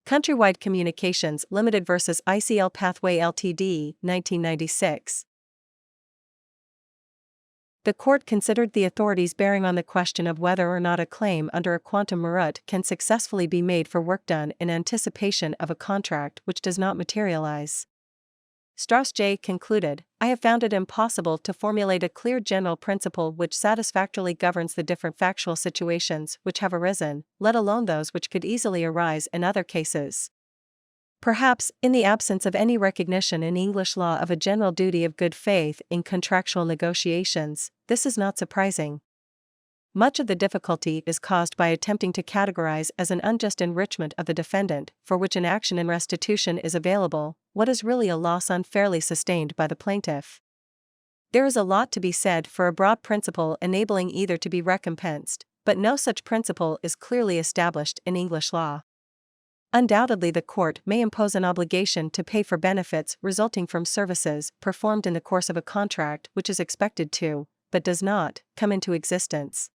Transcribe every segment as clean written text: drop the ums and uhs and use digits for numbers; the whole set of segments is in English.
Countrywide Communications Limited vs. ICL Pathway Ltd., 1996. The court considered the authorities bearing on the question of whether or not a claim under a quantum meruit can successfully be made for work done in anticipation of a contract which does not materialize. Strauss J concluded, "I have found it impossible to formulate a clear general principle which satisfactorily governs the different factual situations which have arisen, let alone those which could easily arise in other cases." Perhaps, in the absence of any recognition in English law of a general duty of good faith in contractual negotiations, this is not surprising. Much of the difficulty is caused by attempting to categorize as an unjust enrichment of the defendant, for which an action in restitution is available, what is really a loss unfairly sustained by the plaintiff. There is a lot to be said for a broad principle enabling either to be recompensed, but no such principle is clearly established in English law. Undoubtedly, the court may impose an obligation to pay for benefits resulting from services performed in the course of a contract which is expected to, but does not, come into existence.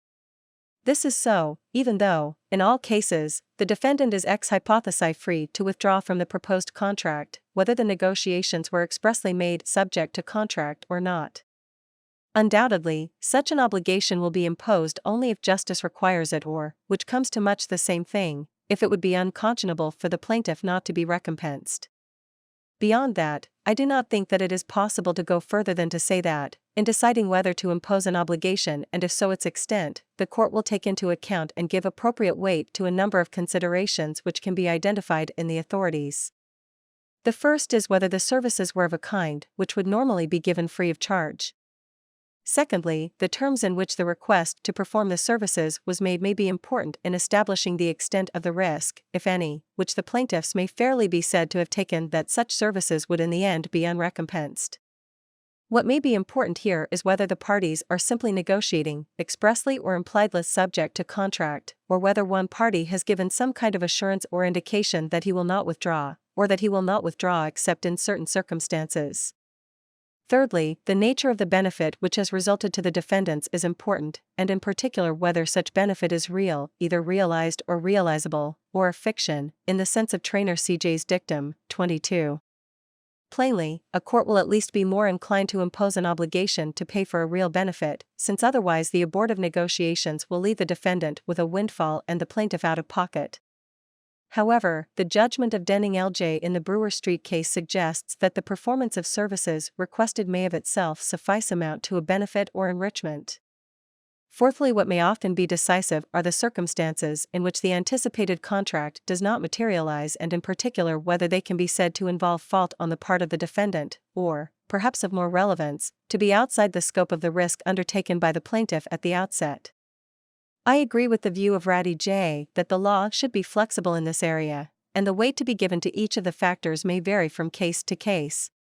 This is so, even though, in all cases, the defendant is ex hypothesi free to withdraw from the proposed contract, whether the negotiations were expressly made subject to contract or not. Undoubtedly, such an obligation will be imposed only if justice requires it or, which comes to much the same thing, if it would be unconscionable for the plaintiff not to be recompensed. Beyond that, I do not think that it is possible to go further than to say that, in deciding whether to impose an obligation and if so its extent, the court will take into account and give appropriate weight to a number of considerations which can be identified in the authorities. The first is whether the services were of a kind which would normally be given free of charge. Secondly, the terms in which the request to perform the services was made may be important in establishing the extent of the risk, if any, which the plaintiffs may fairly be said to have taken that such services would in the end be unrecompensed. What may be important here is whether the parties are simply negotiating, expressly or impliedly subject to contract, or whether one party has given some kind of assurance or indication that he will not withdraw, or that he will not withdraw except in certain circumstances. Thirdly, the nature of the benefit which has resulted to the defendants is important, and in particular whether such benefit is real, either realized or realizable, or a fiction, in the sense of Traynor C.J.'s dictum, 22. Plainly, a court will at least be more inclined to impose an obligation to pay for a real benefit, since otherwise the abortive negotiations will leave the defendant with a windfall and the plaintiff out of pocket. However, the judgment of Denning L.J. in the Brewer Street case suggests that the performance of services requested may of itself suffice amount to a benefit or enrichment. Fourthly, what may often be decisive are the circumstances in which the anticipated contract does not materialize and in particular whether they can be said to involve fault on the part of the defendant, or, perhaps of more relevance, to be outside the scope of the risk undertaken by the plaintiff at the outset. I agree with the view of Strauss J. that the law should be flexible in this area, and the weight to be given to each of the factors may vary from case to case.